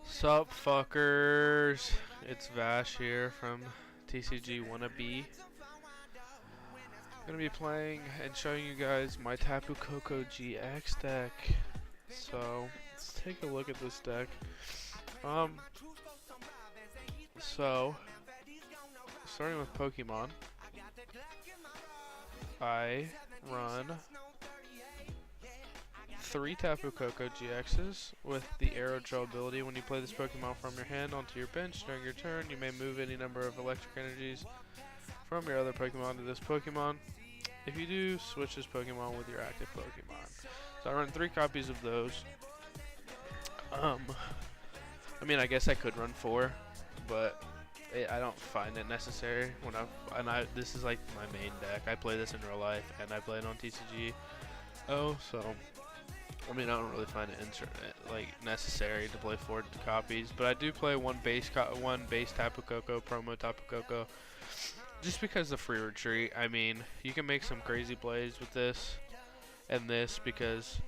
Sup fuckers, it's Vash here from TCGWannabes. Gonna be playing and showing you guys my Tapu Koko GX deck. So let's take a look at this deck. So starting with Pokemon, I run 3 Tapu Koko GXs with the Acerola ability. When you play this Pokemon from your hand onto your bench during your turn, you may move any number of electric energies from your other Pokemon to this Pokemon. If you do, switch this Pokemon with your active Pokemon. So I run 3 copies of those. I mean, I guess I could run 4, but I don't find it necessary when this is like my main deck. I play this in real life, and I play it on TCGO, so I mean, I don't really find it necessary to play 4 copies, but I do play one base Tapu Koko, promo Tapu Koko, just because the free retreat. I mean, you can make some crazy plays with this and this because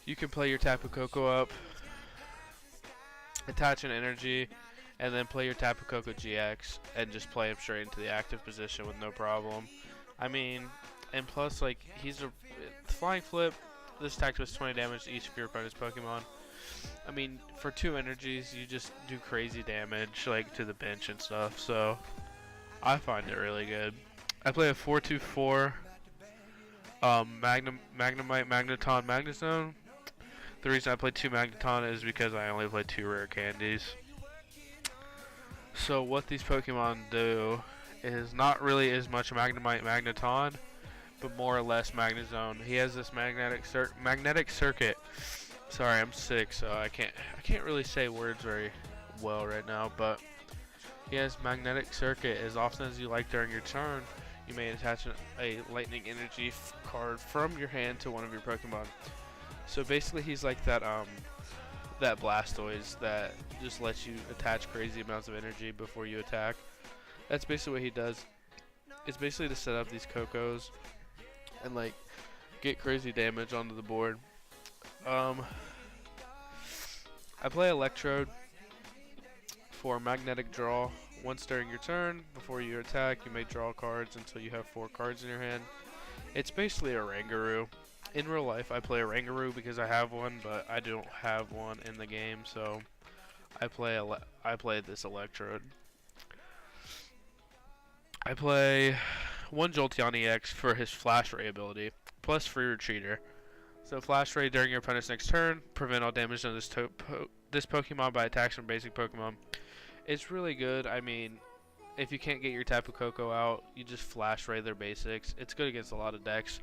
you can play your Tapu Koko up, attach an energy, and then play your Tapu Koko GX and just play him straight into the active position with no problem. I mean, and plus, like, he's a flying flip. This attack does 20 damage to each of your opponent's Pokemon. I mean, for 2 energies, you just do crazy damage, like, to the bench and stuff, so I find it really good. I play a 4-2-4 Magnemite, Magneton, Magnezone. The reason I play 2 Magneton is because I only play 2 rare candies. So what these Pokemon do is not really as much Magnemite, Magneton, but more or less Magnezone. He has this magnetic circuit. Sorry, I'm sick, so I can't really say words very well right now, but he has magnetic circuit. As often as you like during your turn, you may attach a lightning energy card from your hand to one of your Pokemon. So basically he's like that that Blastoise that just lets you attach crazy amounts of energy before you attack. That's basically what he does. It's basically to set up these Kokos and like get crazy damage onto the board. I play Electrode for magnetic draw. Once during your turn, before you attack, you may draw cards until you have 4 cards in your hand. It's basically a Rangaroo. In real life, I play a Rangaroo because I have one, but I don't have one in the game, so I play this Electrode. I play 1 Jolteon EX for his Flash Ray ability, plus free Retreater. So Flash Ray during your opponent's next turn, prevent all damage on this Pokemon by attacks from basic Pokemon. It's really good. I mean, if you can't get your Tapu Koko out, you just Flash Ray their basics. It's good against a lot of decks.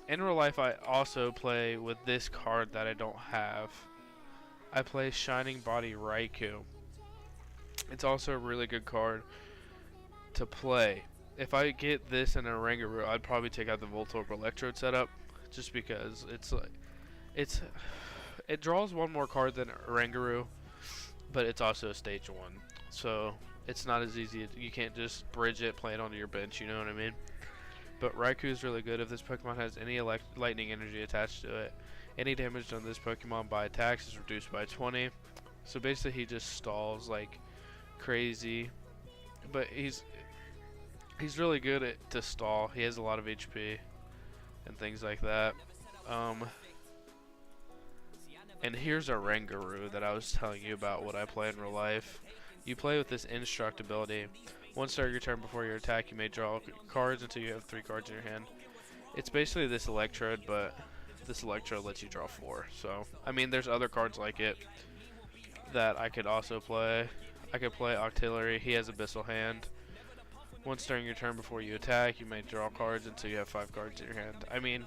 In real life, I also play with this card that I don't have. I play Shining Body Raikou. It's also a really good card to play. If I get this in a Rangaroo, I'd probably take out the Voltorb Electrode setup, just because it draws one more card than a Rangaroo, but it's also a stage 1, so it's not as easy. You can't just bridge it, play it onto your bench, you know what I mean? But Raikou is really good if this Pokemon has any lightning energy attached to it. Any damage done to this Pokemon by attacks is reduced by 20. So basically he just stalls like crazy, but he's really good to stall. He has a lot of HP and things like that. And here's a Rangaroo that I was telling you about what I play in real life. You play with this Instruct ability. Once during your turn before your attack, you may draw cards until you have 3 cards in your hand. It's basically this Electrode, but this Electrode lets you draw 4. So, I mean, there's other cards like it that I could also play. I could play Octillery. He has Abyssal Hand. Once during your turn before you attack, you may draw cards until you have 5 cards in your hand. I mean,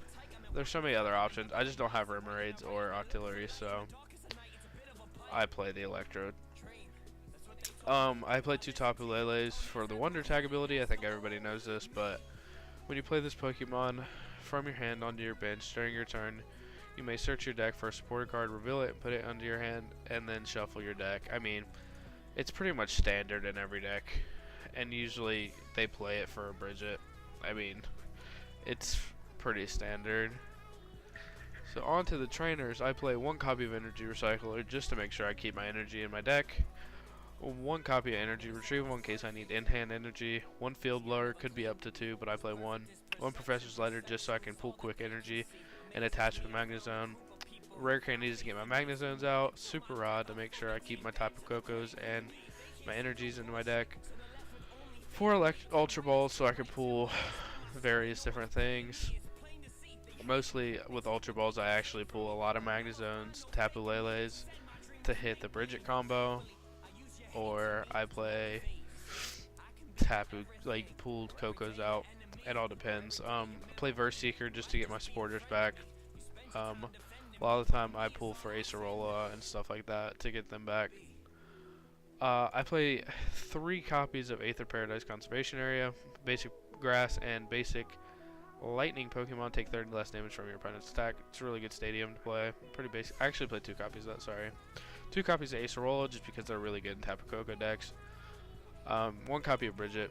there's so many other options. I just don't have Remoraid's or Octillery, so I play the Electrode. I play 2 Tapu Leles for the Wonder Tag ability. I think everybody knows this, but when you play this Pokemon from your hand onto your bench during your turn, you may search your deck for a supported card, reveal it, put it under your hand, and then shuffle your deck. I mean, it's pretty much standard in every deck, and usually they play it for a Bridget. I mean, it's pretty standard. So on to the trainers. I play 1 copy of Energy Recycler just to make sure I keep my energy in my deck. 1 copy of Energy Retrieval in case I need in-hand energy. 1 Field Blower, could be up to 2, but I play 1. 1 Professor's Letter just so I can pull quick energy and attach with Magnezone. Rare candies to get my Magnezones out. Super Rod to make sure I keep my Tapu Kokos and my energies into my deck. 4 Ultra Balls so I can pull various different things. Mostly with Ultra Balls I actually pull a lot of Magnezones, Tapu Leles to hit the Bridget combo. Or I play Tapu, like pulled Kokos out. It all depends. I play Verse Seeker just to get my supporters back. A lot of the time I pull for Acerola and stuff like that to get them back. I play 3 copies of Aether Paradise Conservation Area, Basic Grass, and Basic Lightning Pokemon take 30 less damage from your opponent's attack. It's a really good stadium to play. Pretty basic. I actually played 2 copies of that, sorry. 2 copies of Acerola just because they're really good in Tapu Koko decks. 1 copy of Bridget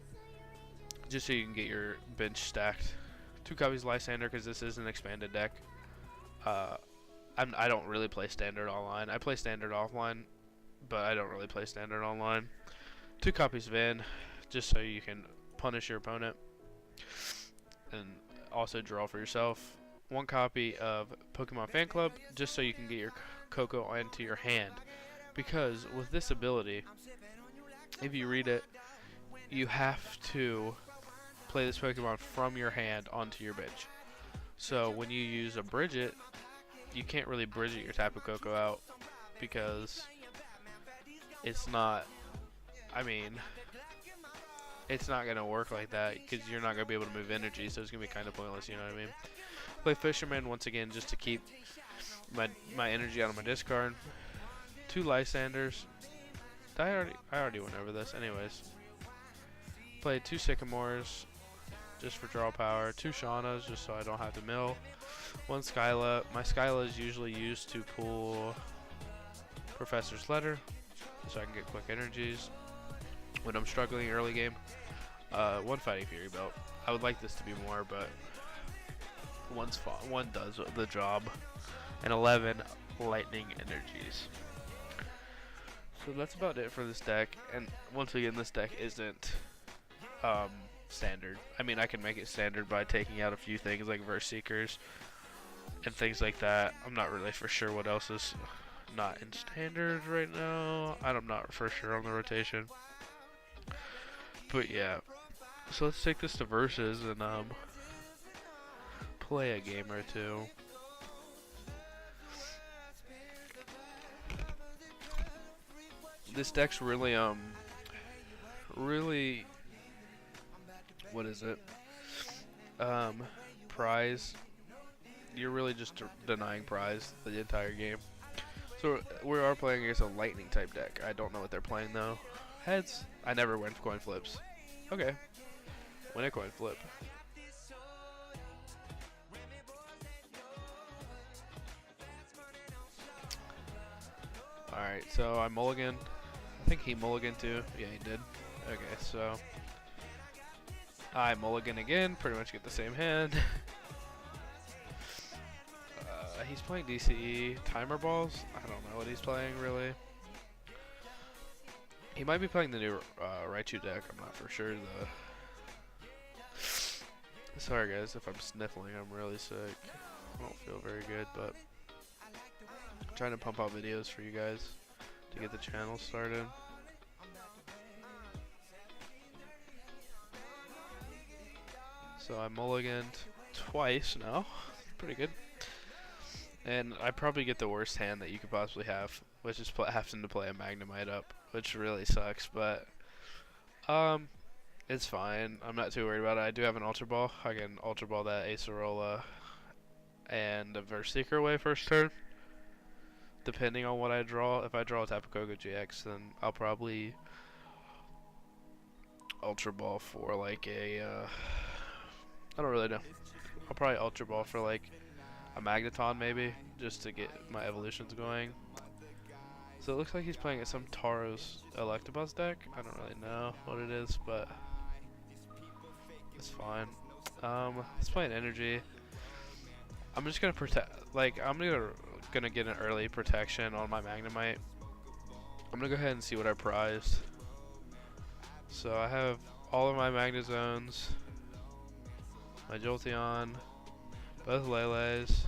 just so you can get your bench stacked. 2 copies of Lysander because this is an expanded deck. I don't really play Standard online. I play Standard offline, but I don't really play Standard online. 2 copies of In just so you can punish your opponent and also draw for yourself. 1 copy of Pokemon Fan Club just so you can get your Koko into your hand, because with this ability, if you read it, you have to play this Pokemon from your hand onto your bench. So when you use a Bridget, you can't really Bridget your Tapu Koko out because it's not, it's not going to work like that because you're not going to be able to move energy, so it's going to be kind of pointless, you know what I mean? Play Fisherman once again just to keep my energy out of my discard. 2 Lysanders. I already went over this. Anyways. Play 2 Sycamores just for draw power. 2 Shaunas just so I don't have to mill. 1 Skyla. My Skyla is usually used to pull Professor's Letter so I can get quick energies when I'm struggling early game. 1 Fighting Fury Belt. I would like this to be more, but 1 does the job. And 11 Lightning Energies. So that's about it for this deck. And once again, this deck isn't standard. I mean, I can make it standard by taking out a few things like Verse Seekers and things like that. I'm not really for sure what else is not in standard right now. I'm not for sure on the rotation. But yeah. So let's take this to versus and play a game or 2. This deck's really what is it? Prize. You're really just denying prize the entire game. So we are playing against a lightning type deck. I don't know what they're playing though. Heads. I never win coin flips. Okay. Win a coin flip. Alright, so I mulligan. I think he mulliganed too. Yeah, he did. Okay, so I mulligan again. Pretty much get the same hand. He's playing DCE. Timer balls? I don't know what he's playing really. He might be playing the new Raichu deck. I'm not for sure though. Sorry guys if I'm sniffling. I'm really sick. I don't feel very good, but I'm trying to pump out videos for you guys to get the channel started. So I mulliganed twice now. Pretty good. And I probably get the worst hand that you could possibly have, which is having to play a Magnemite up, which really sucks, but it's fine. I'm not too worried about it. I do have an Ultra Ball. I can Ultra Ball that Acerola and a Verse Seeker away first turn. Depending on what I draw. If I draw a Tapu Koko GX, then I'll probably Ultra Ball for like a I don't really know. I'll probably Ultra Ball for like a Magneton maybe, just to get my evolutions going. So it looks like he's playing some Tauros Electabuzz deck. I don't really know what it is, but it's fine. Let's play an energy. I'm just gonna protect. Like I'm gonna get an early protection on my Magnemite. I'm gonna go ahead and see what I prized. So I have all of my Magnezones, my Jolteon, both Lele's,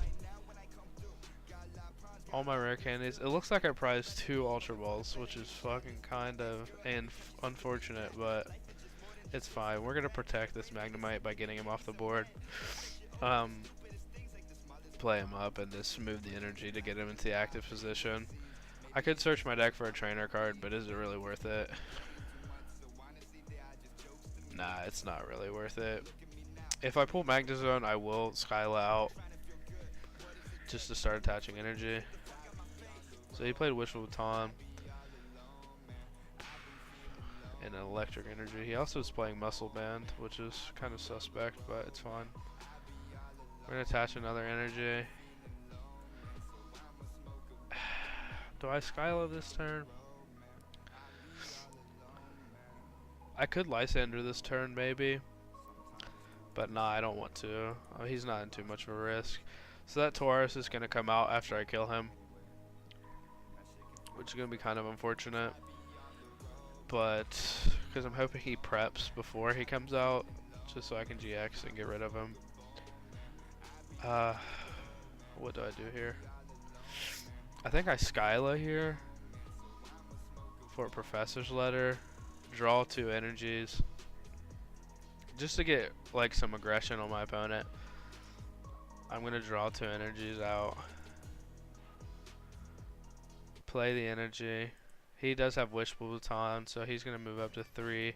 all my rare candies. It looks like I prized 2 Ultra Balls, which is fucking kind of unfortunate, but it's fine. We're gonna protect this Magnemite by getting him off the board. Play him up and just move the energy to get him into the active position. I could search my deck for a trainer card, but is it really worth it? Nah, it's not really worth it. If I pull Magnezone, I will Skyla out just to start attaching energy. So he played Wishful Baton and an electric energy. He also is playing Muscle Band, which is kind of suspect, but it's fine. We're gonna attach another energy. Do I Skyla this turn? I could Lysander this turn maybe, but nah, I don't want to. He's not in too much of a risk. So that Taurus is gonna come out after I kill him, which is gonna be kind of unfortunate. But because I'm hoping he preps before he comes out, just so I can GX and get rid of him. What do I do here? I think I Skyla here for a Professor's Letter, draw 2 energies, just to get like some aggression on my opponent. I'm gonna draw 2 energies out, play the energy. He does have Wishful Baton, so he's gonna move up to 3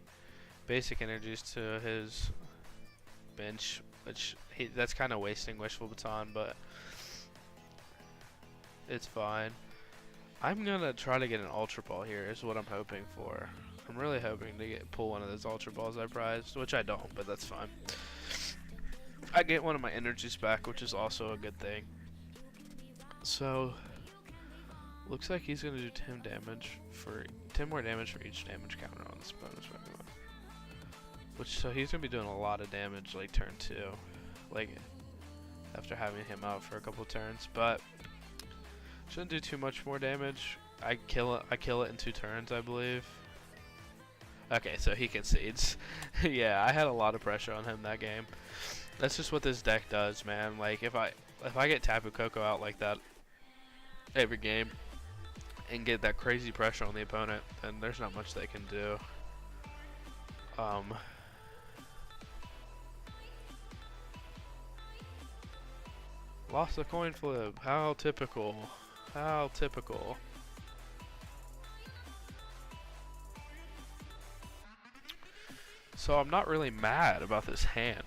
basic energies to his bench, which that's kind of wasting Wishful Baton, but it's fine. I'm gonna try to get an Ultra Ball here, is what I'm hoping for. I'm really hoping to pull one of those Ultra Balls I prized, which I don't, but that's fine. I get one of my energies back, which is also a good thing. So looks like he's gonna do 10 more damage for each damage counter on this bonus Pokemon. So he's gonna be doing a lot of damage like turn 2, like after having him out for a couple turns, but shouldn't do too much more damage. I kill it in 2 turns, I believe. Okay, so he concedes. Yeah, I had a lot of pressure on him that game. That's just what this deck does, man. Like if I get Tapu Koko out like that every game and get that crazy pressure on the opponent, then there's not much they can do. Lost the coin flip. How typical. How typical. So I'm not really mad about this hand.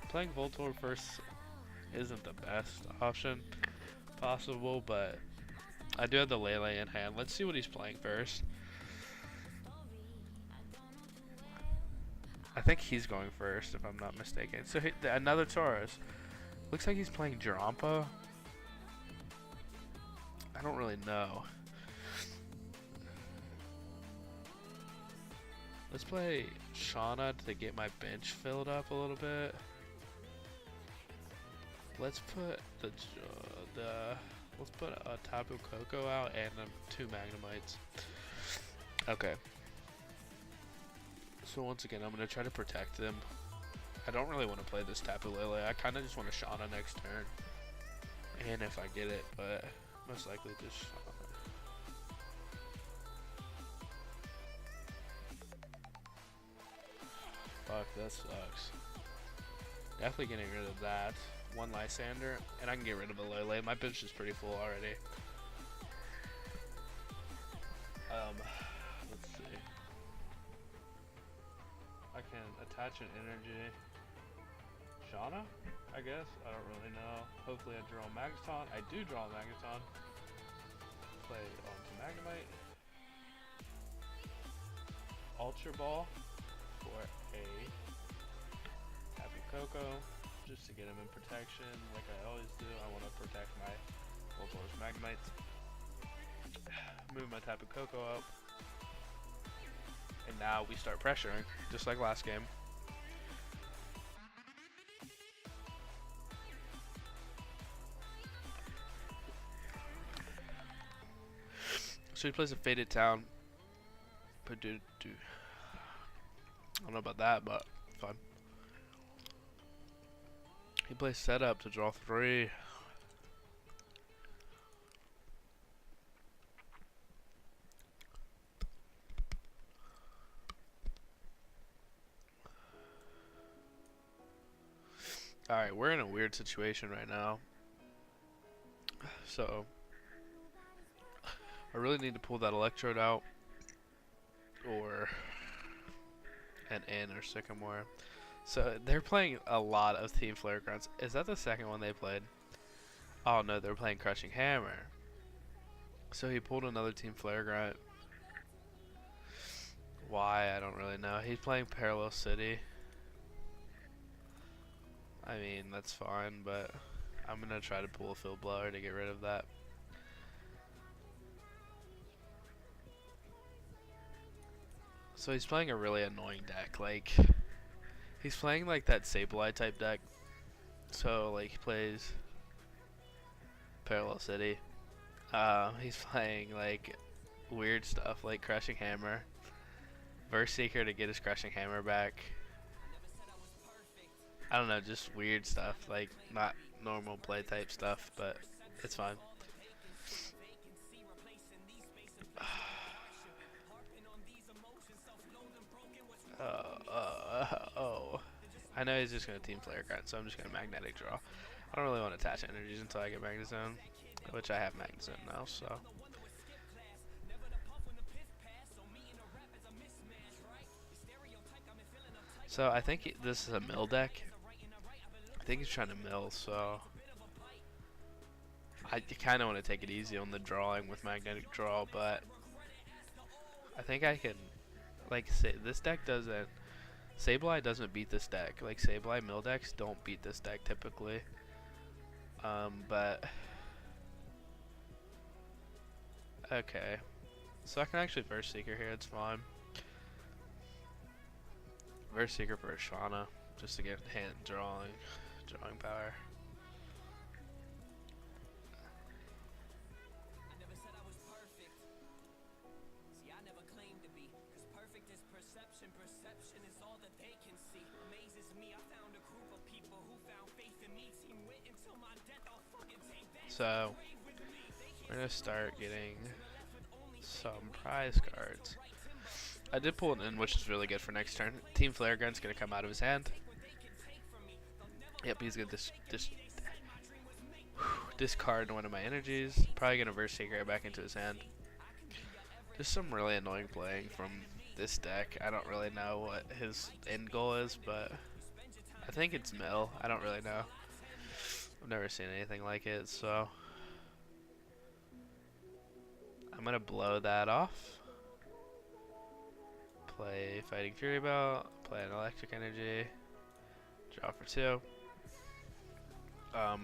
Playing Voltorb first isn't the best option possible, but I do have the Lele in hand. Let's see what he's playing first. I think he's going first, if I'm not mistaken. So another Taurus. Looks like he's playing Japa. I don't really know. Let's play Shauna to get my bench filled up a little bit. Let's put let's put a Tapu Koko out and 2 Magnemites. Okay. So once again, I'm gonna try to protect them. I don't really want to play this Tapu Lele. I kind of just want to Shauna next turn, and if I get it, but most likely just Shauna. Fuck, that sucks. Definitely getting rid of that. 1 Lysander, and I can get rid of a Lele. My bench is pretty full already. Let's see. I can attach an energy. Shauna, I guess. I don't really know. Hopefully I draw a Magnezone. I do draw a Magnezone. Play onto Magnemite. Ultra Ball for a Tapu Koko, just to get him in protection. Like I always do, I want to protect my Voltor's Magnemites. Move my Tapu Koko up. And now we start pressuring, just like last game. So he plays a Faded Town. I don't know about that, but fun. He plays Setup to draw 3. Alright, we're in a weird situation right now. So, I really need to pull that Electrode out. Or an N or Sycamore. So, they're playing a lot of Team Flare Grunts. Is that the second one they played? Oh no, they're playing Crushing Hammer. So he pulled another Team Flare Grunt. Why? I don't really know. He's playing Parallel City. I mean, that's fine, but I'm gonna try to pull a Field Blower to get rid of that. So he's playing a really annoying deck. Like, he's playing like that Sableye type deck. So like he plays Parallel City. He's playing like weird stuff like Crushing Hammer, Verse Seeker to get his Crushing Hammer back. I don't know, just weird stuff, like not normal play type stuff, but it's fine. Oh. I know he's just going to Team Flare Grunt, so I'm just going to Magnetic Draw. I don't really want to attach energies until I get Magnezone, which I have Magnezone now, so. So I think this is a mill deck. I think he's trying to mill, so I kind of want to take it easy on the drawing with Magnetic Draw, but I think I can, like, say this deck doesn't, Sableye doesn't beat this deck. Like, Sableye mill decks don't beat this deck typically. But okay, so I can actually Verse Seeker here. It's fine. Verse Seeker for a Shauna, just to get hand drawing power. So we're gonna start getting some prize cards. I did pull it in, which is really good for next turn. Team Flare Gun's gonna come out of his hand. Yep, he's gonna discard one of my energies. Probably gonna Verse Seeker it back into his hand. Just some really annoying playing from this deck. I don't really know what his end goal is, but I think it's mill. I don't really know. I've never seen anything like it, so I'm gonna blow that off. Play Fighting Fury Belt, play an Electric Energy, draw for 2. I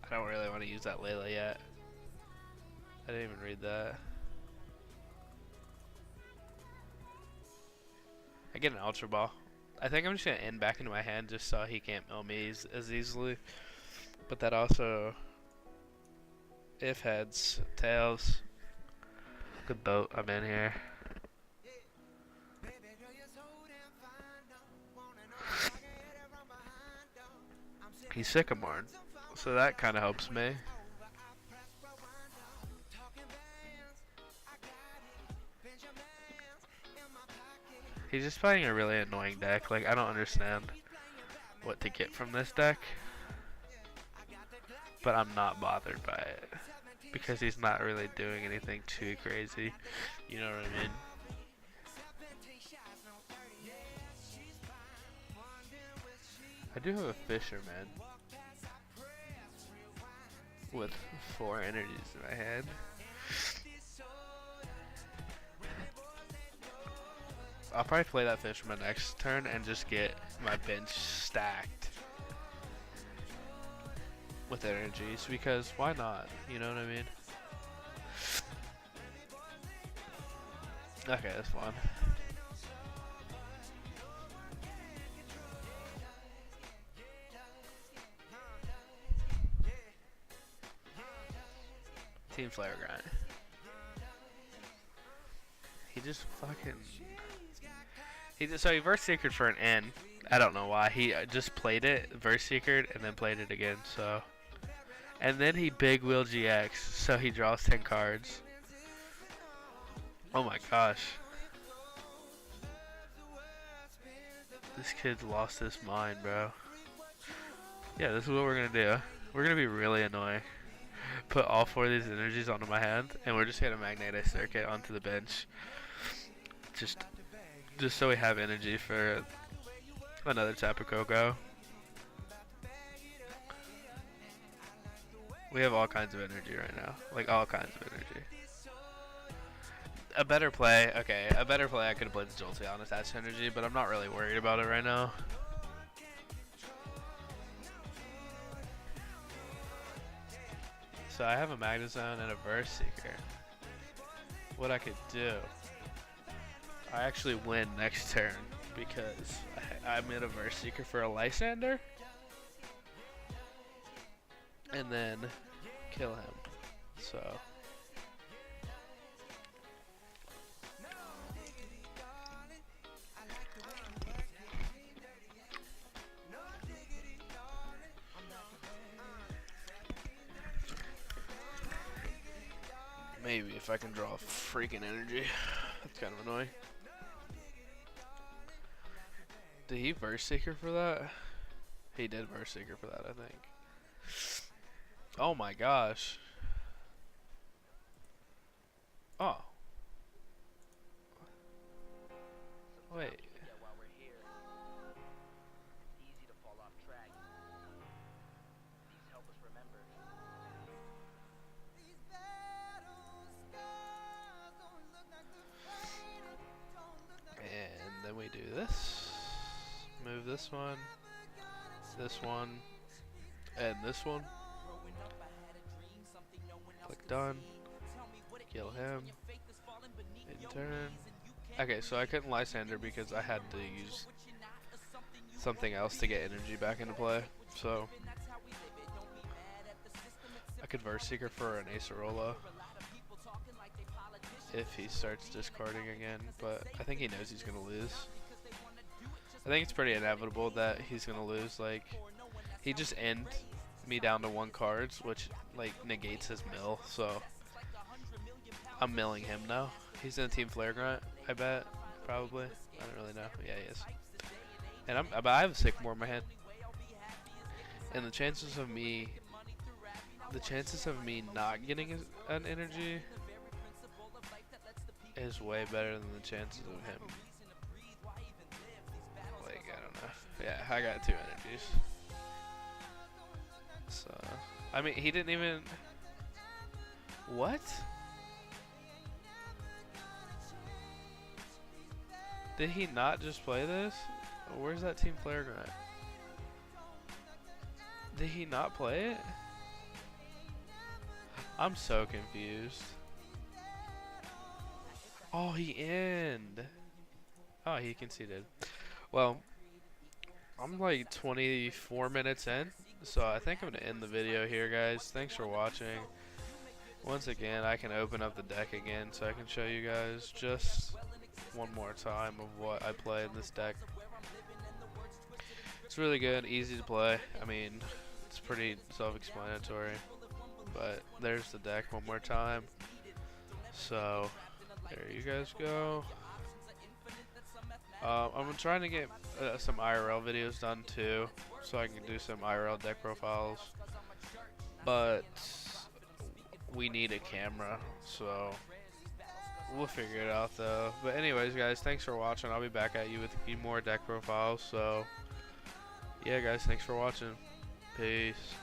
don't really want to use that Layla yet. I didn't even read that. I get an Ultra Ball. I think I'm just going to end back into my hand just so he can't mill me as easily. But that also, if heads, tails, good boat, I'm in here. He's Sycamore, so that kind of helps me. He's just playing a really annoying deck. Like, I don't understand what to get from this deck, but I'm not bothered by it because he's not really doing anything too crazy. You know what I mean? I do have a Fisherman with 4 energies in my hand. I'll probably play that Fisherman next turn and just get my bench stacked with energies, because why not? You know what I mean? Okay, that's fine. Team Flare Grind. He just fucking... So he verse secret for an N. I don't know why. He just played it, verse secret, and then played it again, so... And then he big wheel GX, so he draws 10 cards. Oh my gosh. This kid's lost his mind, bro. Yeah, this is what we're gonna do. We're gonna be really annoying. Put all 4 of these energies onto my hand, and we're just gonna Magnetic Circuit onto the bench. Just so we have energy for another Tapu Koko. We have all kinds of energy right now. Like, all kinds of energy. A better play, okay, I could have played the Jolteon with that energy, but I'm not really worried about it right now. So I have a Magnezone and a Verse Seeker. What I could do, I actually win next turn because I made a Verse Seeker for a Lysander. And then kill him. So maybe if I can draw freaking energy. That's kind of annoying. Did he Verse Seeker for that? He did Verse Seeker for that, I think. Oh my gosh. Oh. Wait. And then we do this. Move this one, and this one. Click done. Kill him. In turn. Okay, so I couldn't Lysander because I had to use something else to get energy back into play. So I could Verse Seeker for an Acerola if he starts discarding again, but I think he knows he's gonna lose. I think it's pretty inevitable that he's gonna lose. Like, he just end me down to 1 cards, which like negates his mill, so I'm milling him now. He's in a Team Flare Grunt, I bet. Probably. I don't really know. Yeah, he is. And I have a Sycamore in my hand. And the chances of me not getting an energy is way better than the chances of him. Like, I don't know. Yeah, I got 2 energies. So, I mean, he didn't even... What? Did he not just play this? Where's that Team Flare Grunt? Did he not play it? I'm so confused. Oh, he ended. Oh, he conceded. Well, I'm like 24 minutes in, so I think I'm going to end the video here, guys. Thanks for watching. Once again, I can open up the deck again so I can show you guys just one more time of what I play in this deck. It's really good, easy to play. I mean, it's pretty self-explanatory, but there's the deck one more time. So there you guys go. I'm trying to get some IRL videos done too, so I can do some IRL deck profiles, but we need a camera, so we'll figure it out though. But anyways, guys, thanks for watching. I'll be back at you with a few more deck profiles. So yeah, guys, thanks for watching. Peace.